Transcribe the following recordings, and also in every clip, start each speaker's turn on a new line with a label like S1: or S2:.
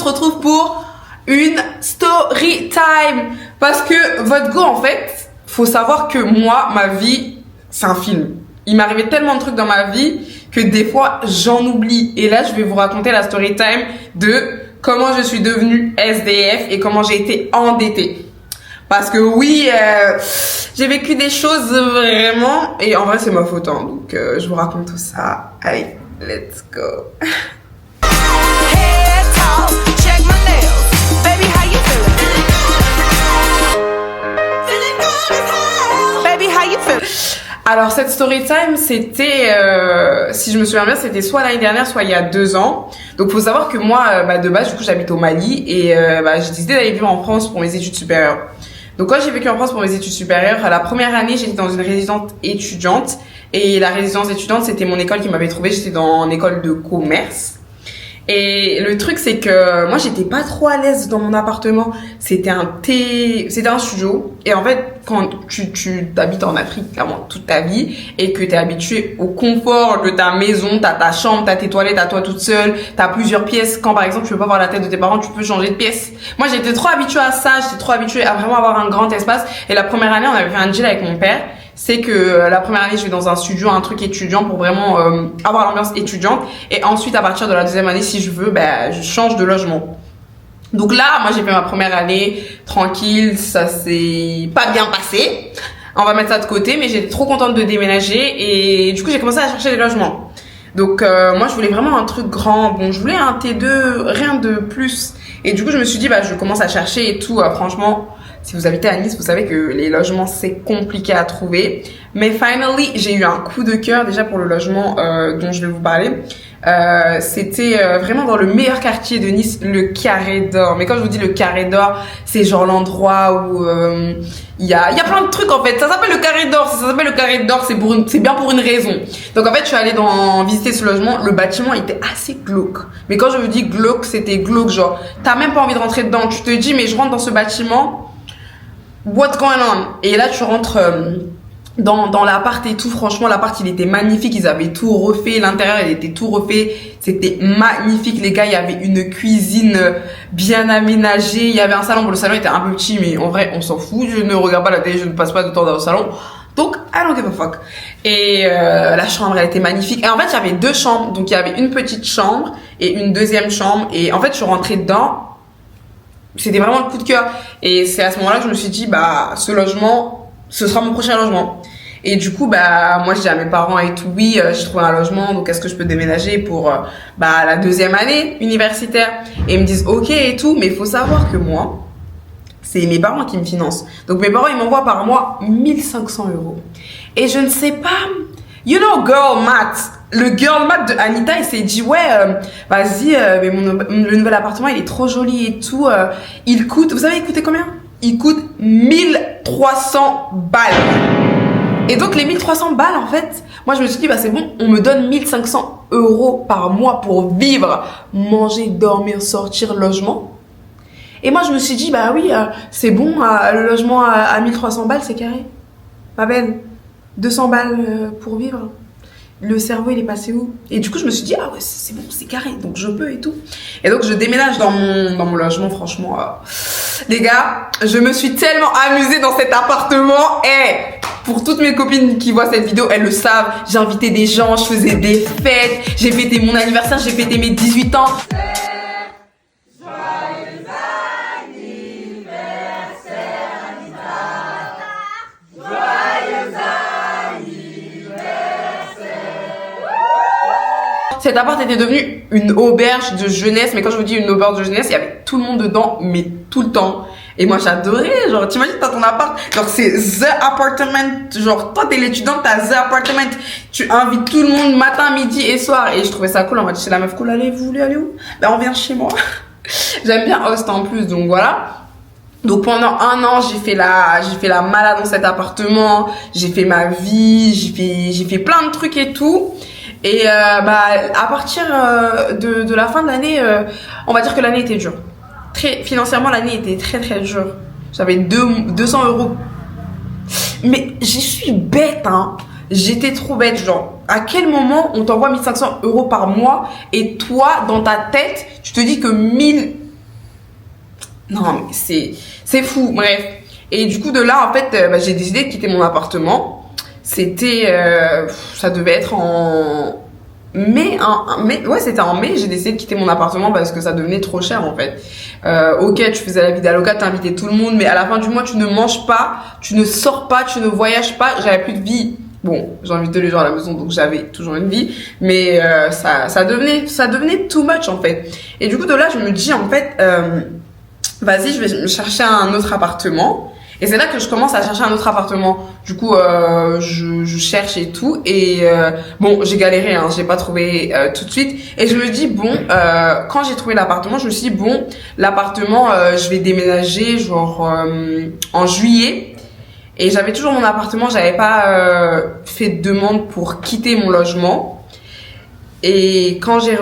S1: se retrouve pour une story time. Parce que votre go, en fait, faut savoir que moi, ma vie, c'est un film. Il m'arrivait tellement de trucs dans ma vie que des fois, j'en oublie. Et là, je vais vous raconter la story time de comment je suis devenue SDF et comment j'ai été endettée. Parce que oui, j'ai vécu des choses vraiment... Et en vrai, c'est ma faute. Hein, donc, je vous raconte tout ça. Allez, let's go. Alors cette story time, c'était, si je me souviens bien, c'était soit l'année dernière, soit il y a 2 ans. Donc faut savoir que moi, de base, du coup, j'habite au Mali et j'ai décidé d'aller vivre en France pour mes études supérieures. Donc quand j'ai vécu en France pour mes études supérieures, la première année, j'étais dans une résidence étudiante et la résidence étudiante, c'était mon école qui m'avait trouvée. J'étais dans une école de commerce. Et le truc, c'est que moi, j'étais pas trop à l'aise dans mon appartement. C'était un studio. Et en fait, quand tu t'habites en Afrique, clairement, toute ta vie, et que t'es habitué au confort de ta maison, t'as ta chambre, t'as tes toilettes à toi toute seule, t'as plusieurs pièces. Quand, par exemple, tu veux pas voir la tête de tes parents, tu peux changer de pièce. Moi, j'étais trop habituée à ça. J'étais trop habituée à vraiment avoir un grand espace. Et la première année, on avait fait un deal avec mon père. C'est que la première année, je vais dans un studio, un truc étudiant pour vraiment avoir l'ambiance étudiante. Et ensuite, à partir de la deuxième année, si je veux, je change de logement. Donc là, moi, j'ai fait ma première année tranquille. Ça s'est pas bien passé. On va mettre ça de côté, mais j'étais trop contente de déménager. Et du coup, j'ai commencé à chercher des logements. Donc moi, je voulais vraiment un truc grand. Bon, je voulais un T2, rien de plus. Et du coup, je me suis dit, je commence à chercher et tout. Franchement... Si vous habitez à Nice, vous savez que les logements, c'est compliqué à trouver. Mais finally, j'ai eu un coup de cœur déjà pour le logement dont je vais vous parler. C'était vraiment dans le meilleur quartier de Nice, le Carré d'Or. Mais quand je vous dis le Carré d'Or, c'est genre l'endroit où il y a plein de trucs en fait. Ça s'appelle le Carré d'Or. Si ça s'appelle le Carré d'Or, c'est bien pour une raison. Donc en fait, je suis allée visiter ce logement. Le bâtiment était assez glauque. Mais quand je vous dis glauque, c'était glauque. Genre, t'as même pas envie de rentrer dedans. Tu te dis, mais je rentre dans ce bâtiment. What's going on? Et là, tu rentres dans l'appart et tout. Franchement, l'appart, il était magnifique. Ils avaient tout refait. L'intérieur, il était tout refait. C'était magnifique, les gars. Il y avait une cuisine bien aménagée. Il y avait un salon. Bon, le salon était un peu petit, mais en vrai, on s'en fout. Je ne regarde pas la télé. Je ne passe pas de temps dans le salon. Donc, I don't give a fuck. Et la chambre, elle était magnifique. Et en fait, il y avait 2 chambres. Donc, il y avait une petite chambre et une deuxième chambre. Et en fait, je suis rentrée dedans. C'était vraiment le coup de cœur. Et c'est à ce moment-là que je me suis dit, ce logement, ce sera mon prochain logement. Et du coup, moi, j'ai dit à mes parents et tout, oui, j'ai trouvé un logement, donc est-ce que je peux déménager pour, la deuxième année universitaire? Et ils me disent, ok et tout, mais il faut savoir que moi, c'est mes parents qui me financent. Donc, mes parents, ils m'envoient par mois 1500 €. Et je ne sais pas, you know, girl math. Le girl math de Anita, il s'est dit, ouais, vas-y, mais le nouvel appartement, il est trop joli et tout. Il coûte, vous savez, il coûtait combien? Il coûte 1300 balles. Et donc, les 1300 balles, en fait, moi, je me suis dit, c'est bon, on me donne 1500 € par mois pour vivre, manger, dormir, sortir, logement. Et moi, je me suis dit, oui, c'est bon, le logement à 1300 balles, c'est carré. Pas belle. 200 balles pour vivre. Le cerveau, il est passé où? Et du coup, je me suis dit, ah ouais, c'est bon, c'est carré, donc je peux et tout. Et donc, je déménage dans mon logement, franchement. Les gars, je me suis tellement amusée dans cet appartement. Et pour toutes mes copines qui voient cette vidéo, elles le savent. J'ai invité des gens, je faisais des fêtes. J'ai fêté mon anniversaire, j'ai fêté mes 18 ans. Cet appart était devenu une auberge de jeunesse, mais quand je vous dis une auberge de jeunesse, il y avait tout le monde dedans, mais tout le temps. Et moi, j'adorais, genre, t'imagines, t'as ton appart, genre, c'est the apartment, genre, toi, t'es l'étudiante, t'as the apartment, tu invites tout le monde matin, midi et soir, et je trouvais ça cool, on m'a dit, c'est la meuf cool, allez, vous voulez aller où? On vient chez moi. J'aime bien Host en plus, donc voilà. Donc pendant 1 an, j'ai fait la malade dans cet appartement, j'ai fait ma vie, j'ai fait plein de trucs et tout. Et à partir de la fin de l'année, on va dire que l'année était dure. Financièrement, l'année était très très dure. J'avais 200 €. Mais je suis bête, hein. J'étais trop bête, genre. À quel moment on t'envoie 1500 € par mois et toi, dans ta tête, tu te dis que Non, mais c'est fou, bref. Et du coup, de là, en fait, bah, j'ai décidé de quitter mon appartement. C'était, ça devait être en mai, ouais, c'était en mai, j'ai décidé de quitter mon appartement parce que ça devenait trop cher, en fait. Ok, tu faisais la vie d'allocat, t'invitais tout le monde, mais à la fin du mois, tu ne manges pas, tu ne sors pas, tu ne voyages pas, j'avais plus de vie. Bon, j'invite tous les gens à la maison, donc j'avais toujours une vie, mais ça devenait too much, en fait. Et du coup, de là, je me dis, en fait, vas-y, je vais me chercher un autre appartement. Et c'est là que je commence à chercher un autre appartement. Du coup, je cherche et tout. Et bon, j'ai galéré, hein, j'ai pas trouvé tout de suite. Et je me dis, bon, quand j'ai trouvé l'appartement, je me suis dit, bon, l'appartement, je vais déménager genre en juillet. Et j'avais toujours mon appartement, j'avais pas fait de demande pour quitter mon logement. Et quand j'ai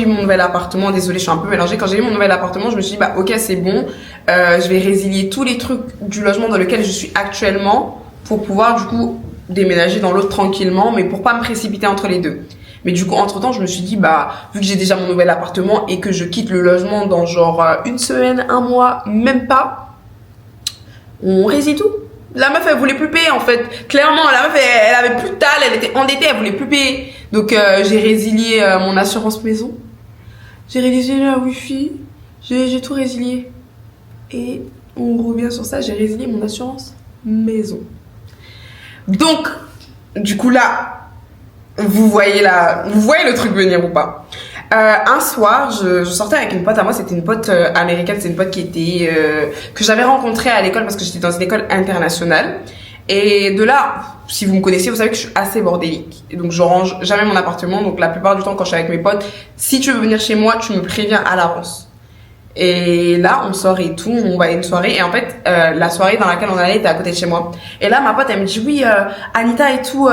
S1: eu mon nouvel appartement, désolée, je suis un peu mélangée. Quand j'ai eu mon nouvel appartement, je me suis dit, bah, ok, c'est bon. Je vais résilier tous les trucs du logement dans lequel je suis actuellement pour pouvoir, du coup, déménager dans l'autre tranquillement, mais pour pas me précipiter entre les deux. Mais du coup, entre temps, je me suis dit, bah, vu que j'ai déjà mon nouvel appartement et que je quitte le logement dans genre une semaine, un mois, même pas, on résilie tout. La meuf, elle voulait plus payer, en fait. Clairement, la meuf, elle avait plus de tal, elle était endettée, elle voulait plus payer. Donc, j'ai résilié mon assurance maison. J'ai résilié la wifi. J'ai tout résilié. Et on revient sur ça, j'ai résilié mon assurance maison. Donc, du coup, là, vous voyez le truc venir ou pas. Un soir, je sortais avec une pote à moi, c'était une pote américaine, c'est une pote qui était que j'avais rencontrée à l'école parce que j'étais dans une école internationale. Et de là, si vous me connaissez, vous savez que je suis assez bordélique. Et donc je range jamais mon appartement, donc la plupart du temps quand je suis avec mes potes, si tu veux venir chez moi, tu me préviens à l'avance. Et là, on sort et tout, on va à une soirée. Et en fait, la soirée dans laquelle on allait était à côté de chez moi. Et là, ma pote, elle me dit, oui, Anita et tout,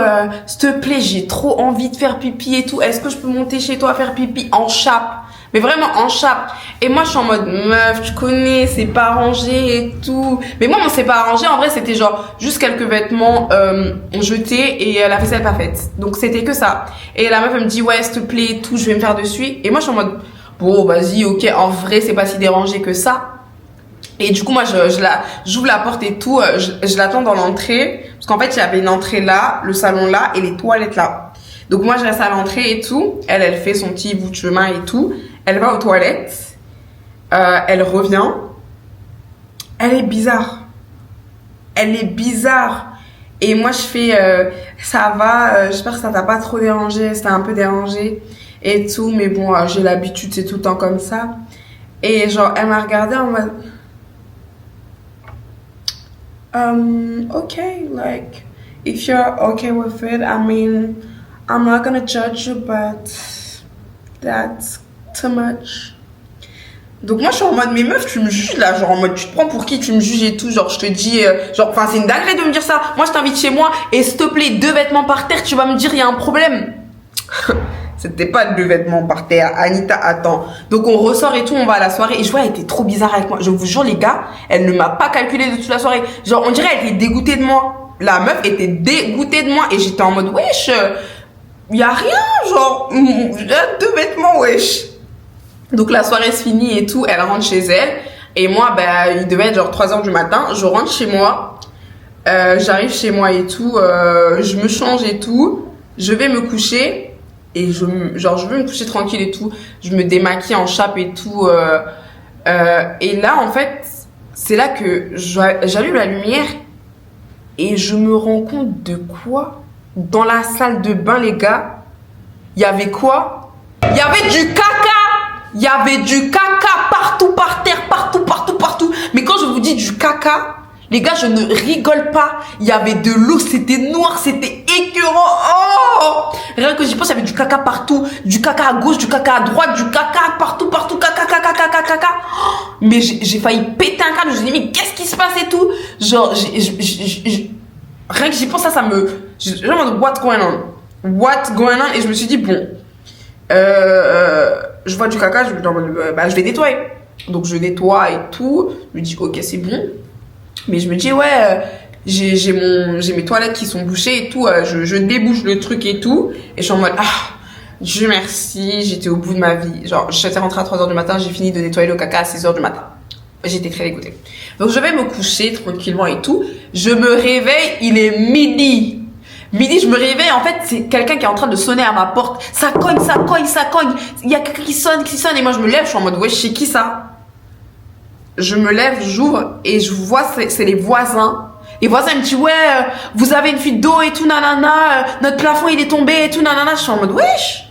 S1: s'il te plaît, j'ai trop envie de faire pipi et tout. Est-ce que je peux monter chez toi faire pipi en chape? Mais vraiment en chape. Et moi, je suis en mode, meuf, tu connais, c'est pas arrangé et tout. Mais moi, mon c'est pas arrangé, en vrai, c'était genre juste quelques vêtements jetés et la vaisselle pas faite. Donc, c'était que ça. Et la meuf, elle me dit, ouais, s'il te plaît et tout, je vais me faire dessus. Et moi, je suis en mode, bon, vas-y, ok, en vrai, c'est pas si dérangé que ça. Et du coup, moi, j'ouvre la porte et tout, je l'attends dans l'entrée. Parce qu'en fait, il y avait une entrée là, le salon là et les toilettes là. Donc moi, je reste à l'entrée et tout. Elle fait son petit bout de chemin et tout. Elle va aux toilettes. Elle revient. Elle est bizarre. Elle est bizarre. Et moi, je fais, ça va, j'espère que ça t'a pas trop dérangé. C'était un peu dérangé et tout. Mais bon, j'ai l'habitude, c'est tout le temps comme ça. Et genre, elle m'a regardée en mode... okay, like, if you're okay with it, I mean, I'm not gonna judge you, but that's too much. Donc moi je suis en mode, mais meuf, tu me juges là, genre en mode, tu te prends pour qui, tu me juges et tout, genre je te dis, genre, enfin c'est une dinguerie de me dire ça. Moi je t'invite chez moi et s'il te plaît, 2 vêtements par terre, tu vas me dire il y a un problème. C'était pas 2 vêtements par terre, Anita, attends. Donc on ressort et tout, on va à la soirée et je vois elle était trop bizarre avec moi. Je vous jure les gars, elle ne m'a pas calculé de toute la soirée. Genre on dirait elle était dégoûtée de moi. La meuf était dégoûtée de moi et j'étais en mode wesh, y a rien, genre 2 vêtements wesh. Donc la soirée se finit et tout, elle rentre chez elle et moi bah il devait être genre 3h du matin, je rentre chez moi. J'arrive chez moi et tout, je me change et tout, je vais me coucher. Et je veux me coucher tranquille et tout. Je me démaquille en chape et tout. Et là, en fait, c'est là que j'allume la lumière et je me rends compte de quoi? Dans la salle de bain, les gars, il y avait quoi? Il y avait du caca! Il y avait du caca partout, par terre, partout, partout, partout. Mais quand je vous dis du caca, les gars, je ne rigole pas. Il y avait de l'eau, c'était noir, c'était écœurant. Oh! Rien que j'y pense, il y avait du caca partout. Du caca à gauche, du caca à droite, du caca partout, partout, caca, caca, caca, caca. Oh! Mais j'ai failli péter un câble. Je me suis dit, mais qu'est-ce qui se passe et tout? Genre, rien que j'y pense, ça me... Je me demande, what's going on? What's going on? Et je me suis dit, bon, je vois du caca, je me dis, bah, je vais nettoyer. Donc, je nettoie et tout. Je me dis, ok, c'est bon. Mais je me dis, ouais, j'ai mes toilettes qui sont bouchées et tout, je débouche le truc et tout. Et je suis en mode, ah, Dieu merci, j'étais au bout de ma vie. Genre, j'étais rentrée à 3h du matin, j'ai fini de nettoyer le caca à 6h du matin. J'étais très dégoûtée. Donc je vais me coucher tranquillement et tout. Je me réveille, il est midi. Midi, je me réveille, en fait, c'est quelqu'un qui est en train de sonner à ma porte. Ça cogne, ça cogne, ça cogne. Il y a quelqu'un qui sonne, et moi je me lève, je suis en mode, ouais, chez qui ça? Je me lève, j'ouvre, et je vois, c'est les voisins. Les voisins, ils me disent, ouais, vous avez une fuite d'eau et tout, nanana, notre plafond, il est tombé et tout, nanana. Je suis en mode, wesh.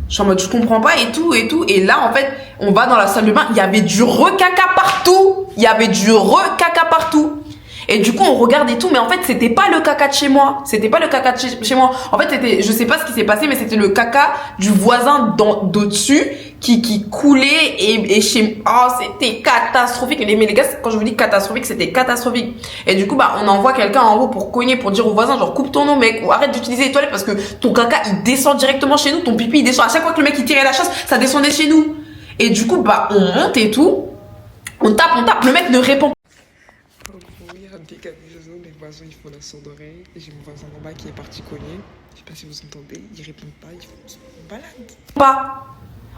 S1: Je suis en mode, je comprends pas et tout, et tout. Et là, en fait, on va dans la salle de bain, il y avait du recaca partout. Il y avait du recaca partout. Et du coup, on regarde et tout, mais en fait, c'était pas le caca de chez moi. C'était pas le caca de chez moi. En fait, c'était, je sais pas ce qui s'est passé, mais c'était le caca du voisin d'au-dessus qui coulait et chez, oh, c'était catastrophique. Mais les gars, quand je vous dis catastrophique, c'était catastrophique. Et du coup, bah, on envoie quelqu'un en haut pour cogner, pour dire au voisin, genre, coupe ton eau, mec, ou arrête d'utiliser les toilettes parce que ton caca, il descend directement chez nous, ton pipi, il descend. À chaque fois que le mec, il tirait la chasse, ça descendait chez nous. Et du coup, bah, on monte et tout. On tape, le mec ne répond pas.
S2: Il y a un décalisation, les voisins ils font la sourde oreille. J'ai mon voisin en bas qui est parti cogner. Je sais pas si vous entendez, ils répondent pas, ils se baladent.
S1: Pas.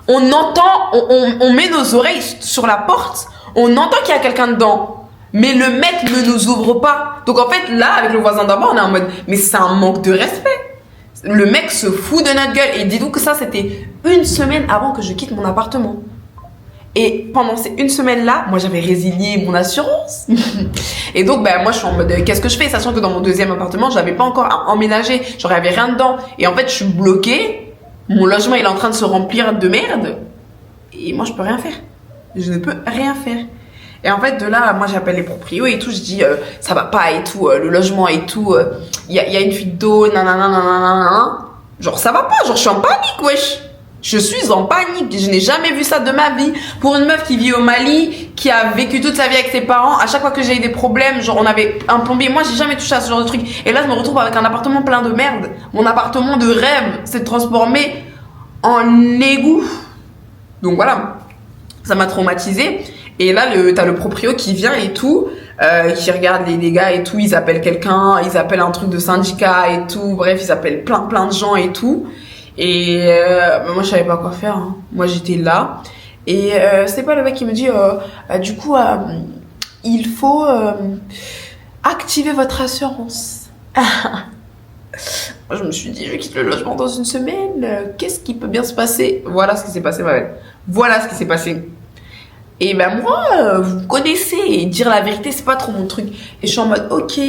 S1: On entend, on met nos oreilles sur la porte, on entend qu'il y a quelqu'un dedans. Mais le mec ne nous ouvre pas. Donc en fait, là, avec le voisin d'en bas, on est en mode, mais c'est un manque de respect. Le mec se fout de notre gueule. Et dis-nous que ça, c'était une semaine avant que je quitte mon appartement. Et pendant ces une semaine-là, moi, j'avais résilié mon assurance. Et donc, ben, moi, je suis en mode, qu'est-ce que je fais? Sachant que dans mon deuxième appartement, j'avais pas encore emménagé. Genre, il y avait rien dedans. Et en fait, je suis bloquée. Mon logement, il est en train de se remplir de merde. Et moi, je peux rien faire. Je ne peux rien faire. Et en fait, de là, moi, j'appelle les proprios et tout. Je dis, ça va pas et tout, le logement et tout. Il y a une fuite d'eau, nanana, nanana. Genre, ça va pas. Genre, je suis en panique, wesh. Je suis en panique. Je n'ai jamais vu ça de ma vie. Pour une meuf qui vit au Mali, qui a vécu toute sa vie avec ses parents, à chaque fois que j'ai eu des problèmes, genre on avait un plombier. Moi, j'ai jamais touché à ce genre de truc. Et là, je me retrouve avec un appartement plein de merde. Mon appartement de rêve s'est transformé en égout. Donc voilà. Ça m'a traumatisée. Et là, t'as le proprio qui vient et tout, qui regarde les dégâts et tout. Ils appellent quelqu'un, ils appellent un truc de syndicat et tout. Bref, ils appellent plein de gens et tout. Et moi je savais pas quoi faire, hein. Moi j'étais là et c'est pas le mec qui me dit du coup il faut activer votre assurance. Moi je me suis dit je quitte le logement dans une semaine, qu'est-ce qui peut bien se passer? Voilà ce qui s'est passé, ma belle. Voilà ce qui s'est passé. Et ben moi vous connaissez, et dire la vérité c'est pas trop mon truc. Et je suis en mode ok,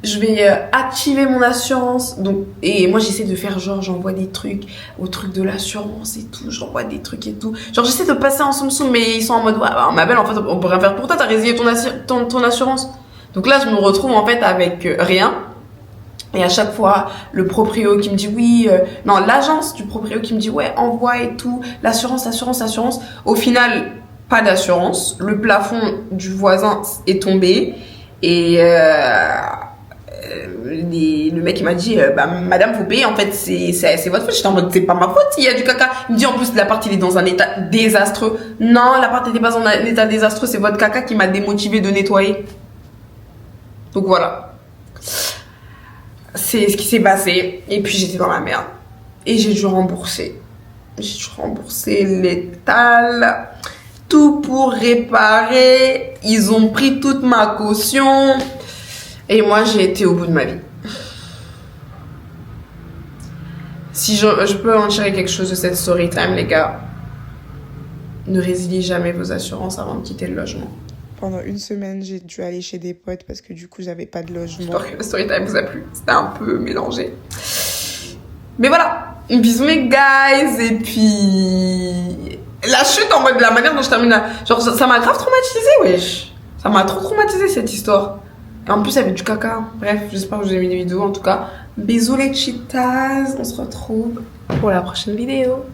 S1: je vais activer mon assurance. Donc, et moi, j'essaie de faire genre, j'envoie des trucs au truc de l'assurance et tout. J'envoie des trucs et tout. Genre, j'essaie de passer en soum-soum, mais ils sont en mode, ouais, bah, ma belle, en fait, on peut rien faire pour toi. T'as résilié ton assurance. Donc là, je me retrouve en fait avec rien. Et à chaque fois, le proprio qui me dit oui, non, l'agence du proprio qui me dit ouais, envoie et tout. L'assurance. Au final, pas d'assurance. Le plafond du voisin est tombé. Et le mec il m'a dit bah madame vous payez, en fait c'est votre faute. J'étais en mode c'est pas ma faute s'il y a du caca. Il me dit en plus l'appart il est dans un état désastreux. Non, l'appart n'était pas dans un état désastreux, c'est votre caca qui m'a démotivé de nettoyer. Donc voilà, c'est ce qui s'est passé. Et puis j'étais dans la merde et j'ai dû rembourser l'étal, tout pour réparer. Ils ont pris toute ma caution. Et moi, j'ai été au bout de ma vie. Si je peux en tirer quelque chose de cette story time, les gars, ne résiliez jamais vos assurances avant de quitter le logement.
S2: Pendant une semaine, j'ai dû aller chez des potes parce que du coup, j'avais pas de logement.
S1: J'espère que la story time vous a plu. C'était un peu mélangé. Mais voilà. Bisous, mes guys. Et puis... la chute en mode de la manière dont je termine là. Genre, ça m'a grave traumatisé, wesh. Ça m'a trop traumatisé, cette histoire. Et en plus, il y avait du caca. Bref, j'espère que vous avez aimé les vidéos. En tout cas, bisous les cheetahs. On se retrouve pour la prochaine vidéo.